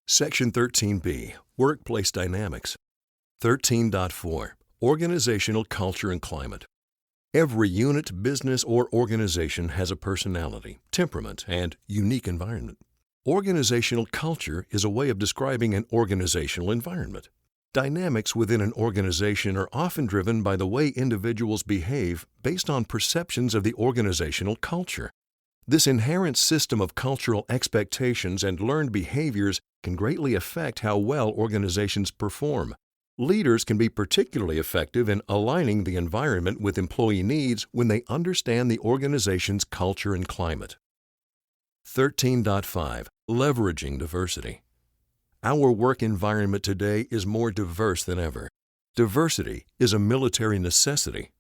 Section 13B, Workplace Dynamics. 13.4, Organizational Culture and Climate. Every unit, business, or organization has a personality, temperament, and unique environment. Organizational culture is a way of describing an organizational environment. Dynamics within an organization are often driven by the way individuals behave based on perceptions of the organizational culture. This inherent system of cultural expectations and learned behaviors can greatly affect how well organizations perform. Leaders can be particularly effective in aligning the environment with employee needs when they understand the organization's culture and climate. 13.5, Leveraging Diversity. Our work environment today is more diverse than ever. Diversity is a military necessity.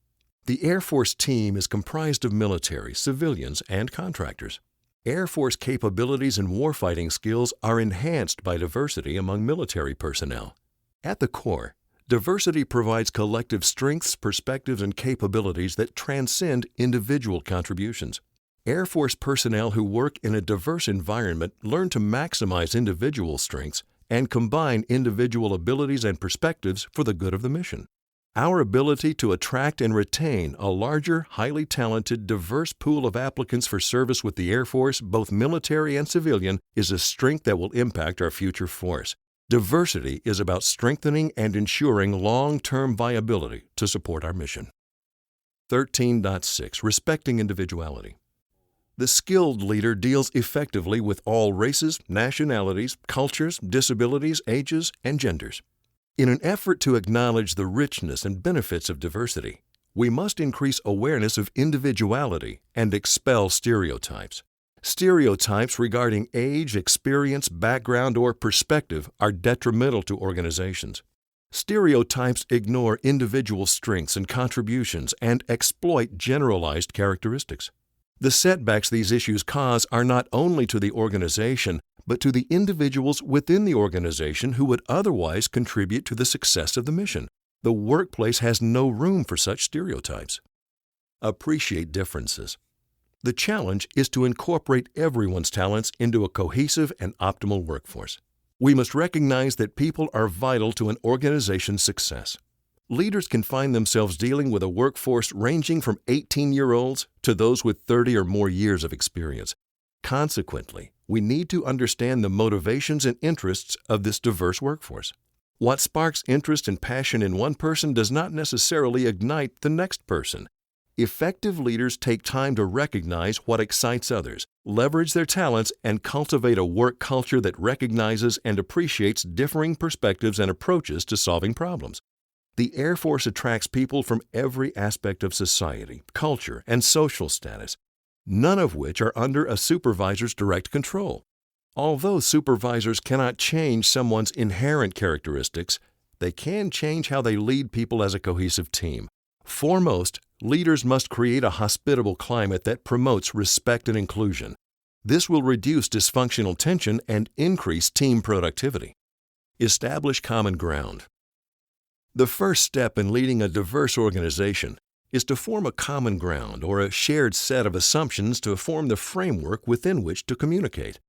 The Air Force team is comprised of military, civilians, and contractors. Air Force capabilities and warfighting skills are enhanced by diversity among military personnel. At the core, diversity provides collective strengths, perspectives, and capabilities that transcend individual contributions. Air Force personnel who work in a diverse environment learn to maximize individual strengths and combine individual abilities and perspectives for the good of the mission. Our ability to attract and retain a larger, highly talented, diverse pool of applicants for service with the Air Force, both military and civilian, is a strength that will impact our future force. Diversity is about strengthening and ensuring long-term viability to support our mission. 13.6, Respecting Individuality. The skilled leader deals effectively with all races, nationalities, cultures, disabilities, ages, and genders. In an effort to acknowledge the richness and benefits of diversity, we must increase awareness of individuality and expel stereotypes. Stereotypes regarding age, experience, background, or perspective are detrimental to organizations. Stereotypes ignore individual strengths and contributions and exploit generalized characteristics. The setbacks these issues cause are not only to the organization, but to the individuals within the organization who would otherwise contribute to the success of the mission. The workplace has no room for such stereotypes. Appreciate differences. The challenge is to incorporate everyone's talents into a cohesive and optimal workforce. We must recognize that people are vital to an organization's success. Leaders can find themselves dealing with a workforce ranging from 18-year-olds to those with 30 or more years of experience. Consequently, we need to understand the motivations and interests of this diverse workforce. What sparks interest and passion in one person does not necessarily ignite the next person. Effective leaders take time to recognize what excites others, leverage their talents, and cultivate a work culture that recognizes and appreciates differing perspectives and approaches to solving problems. The Air Force attracts people from every aspect of society, culture, and social status, none of which are under a supervisor's direct control. Although supervisors cannot change someone's inherent characteristics, they can change how they lead people as a cohesive team. Foremost, leaders must create a hospitable climate that promotes respect and inclusion. This will reduce dysfunctional tension and increase team productivity. Establish common ground. The first step in leading a diverse organization is to form a common ground or a shared set of assumptions to form the framework within which to communicate.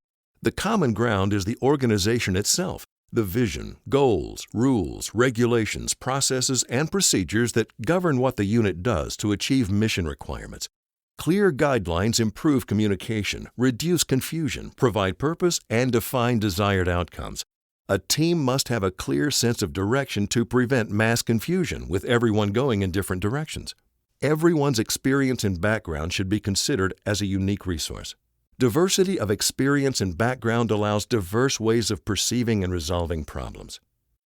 The common ground is the organization itself, the vision, goals, rules, regulations, processes, and procedures that govern what the unit does to achieve mission requirements. Clear guidelines improve communication, reduce confusion, provide purpose, and define desired outcomes. A team must have a clear sense of direction to prevent mass confusion with everyone going in different directions. Everyone's experience and background should be considered as a unique resource. Diversity of experience and background allows diverse ways of perceiving and resolving problems.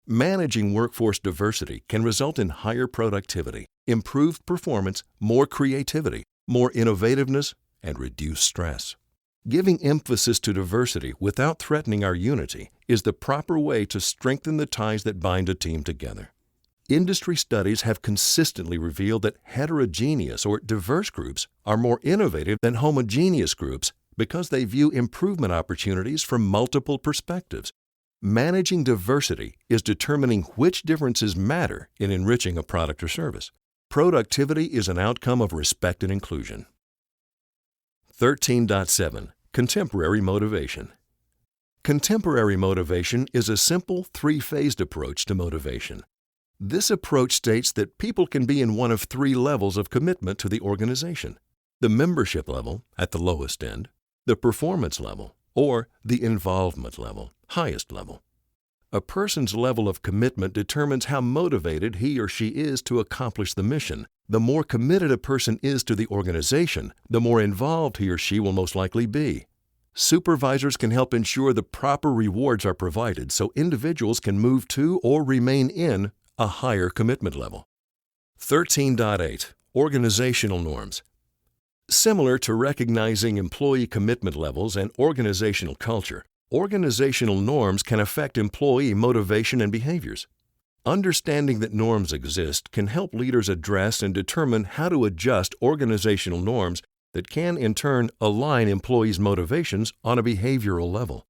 Managing workforce diversity can result in higher productivity, improved performance, more creativity, more innovativeness, and reduced stress. Giving emphasis to diversity without threatening our unity is the proper way to strengthen the ties that bind a team together. Industry studies have consistently revealed that heterogeneous or diverse groups are more innovative than homogeneous groups because they view improvement opportunities from multiple perspectives. Managing diversity is determining which differences matter in enriching a product or service. Productivity is an outcome of respect and inclusion. 13.7, Contemporary Motivation. Contemporary motivation is a simple, three-phased approach to motivation. This approach states that people can be in one of three levels of commitment to the organization: the membership level, at the lowest end, the performance level, or the involvement level, highest level. A person's level of commitment determines how motivated he or she is to accomplish the mission. The more committed a person is to the organization, the more involved he or she will most likely be. Supervisors can help ensure the proper rewards are provided so individuals can move to or remain in a higher commitment level. 13.8. Organizational norms. Similar to recognizing employee commitment levels and organizational culture, organizational norms can affect employee motivation and behaviors. Understanding that norms exist can help leaders address and determine how to adjust organizational norms that can, in turn, align employees' motivations on a behavioral level.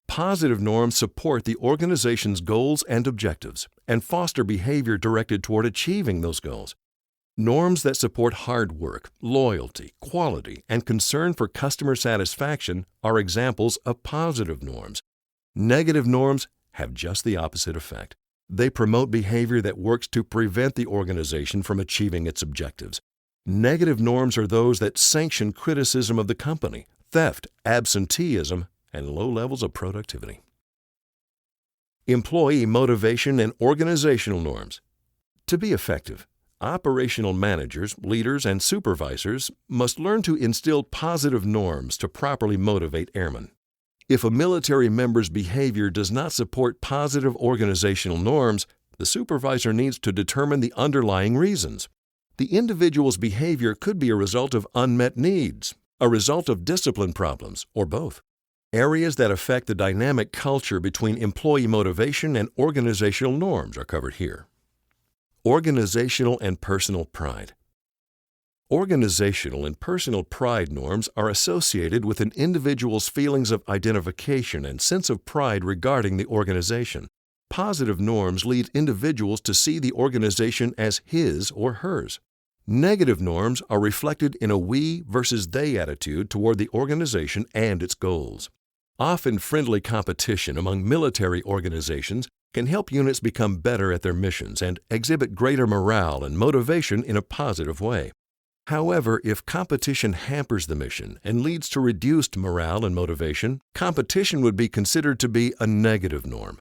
Positive norms support the organization's goals and objectives and foster behavior directed toward achieving those goals. Norms that support hard work, loyalty, quality, and concern for customer satisfaction are examples of positive norms. Negative norms have just the opposite effect. They promote behavior that works to prevent the organization from achieving its objectives. Negative norms are those that sanction criticism of the company, theft, absenteeism, and low levels of productivity. Employee motivation and organizational norms. To be effective, operational managers, leaders, and supervisors must learn to instill positive norms to properly motivate airmen. If a military member's behavior does not support positive organizational norms, the supervisor needs to determine the underlying reasons. The individual's behavior could be a result of unmet needs, a result of discipline problems, or both. Areas that affect the dynamic culture between employee motivation and organizational norms are covered here. Organizational and personal pride. Organizational and personal pride norms are associated with an individual's feelings of identification and sense of pride regarding the organization. Positive norms lead individuals to see the organization as his or hers. Negative norms are reflected in a we versus they attitude toward the organization and its goals. Often friendly competition among military organizations can help units become better at their missions and exhibit greater morale and motivation in a positive way. However, if competition hampers the mission and leads to reduced morale and motivation, competition would be considered to be a negative norm.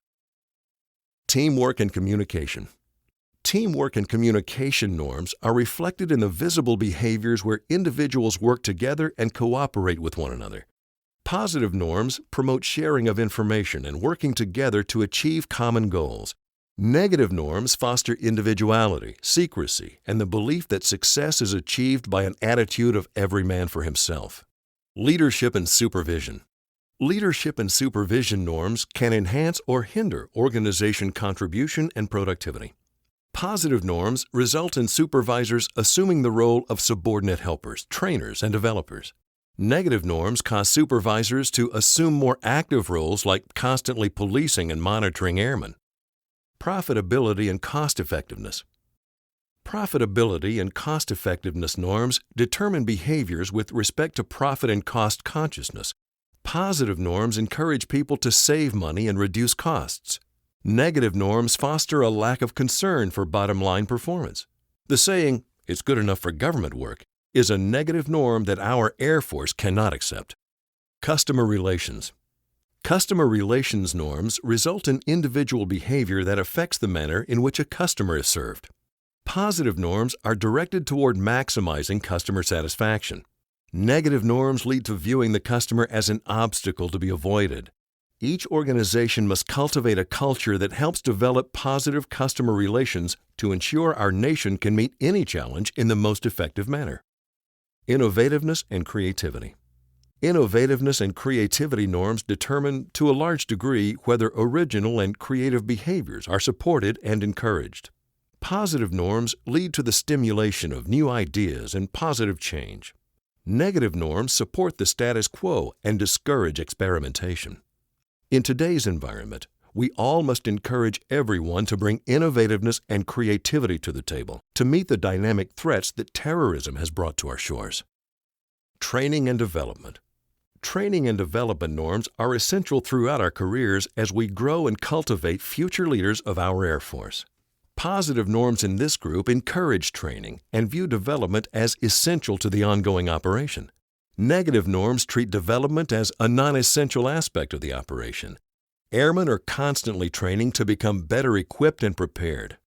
Teamwork and communication. Teamwork and communication norms are reflected in the visible behaviors where individuals work together and cooperate with one another. Positive norms promote sharing of information and working together to achieve common goals. Negative norms foster individuality, secrecy, and the belief that success is achieved by an attitude of every man for himself. Leadership and supervision. Leadership and supervision norms can enhance or hinder organization contribution and productivity. Positive norms result in supervisors assuming the role of subordinate helpers, trainers, and developers. Negative norms cause supervisors to assume more active roles like constantly policing and monitoring airmen. Profitability and cost-effectiveness. Profitability and cost-effectiveness norms determine behaviors with respect to profit and cost consciousness. Positive norms encourage people to save money and reduce costs. Negative norms foster a lack of concern for bottom-line performance. The saying, "It's good enough for government work," is a negative norm that our Air Force cannot accept. Customer relations. Customer relations norms result in individual behavior that affects the manner in which a customer is served. Positive norms are directed toward maximizing customer satisfaction. Negative norms lead to viewing the customer as an obstacle to be avoided. Each organization must cultivate a culture that helps develop positive customer relations to ensure our nation can meet any challenge in the most effective manner. Innovativeness and creativity. Innovativeness and creativity norms determine, to a large degree, whether original and creative behaviors are supported and encouraged. Positive norms lead to the stimulation of new ideas and positive change. Negative norms support the status quo and discourage experimentation. In today's environment, we all must encourage everyone to bring innovativeness and creativity to the table to meet the dynamic threats that terrorism has brought to our shores. Training and development. Training and development norms are essential throughout our careers as we grow and cultivate future leaders of our Air Force. Positive norms in this group encourage training and view development as essential to the ongoing operation. Negative norms treat development as a non-essential aspect of the operation. Airmen are constantly training to become better equipped and prepared.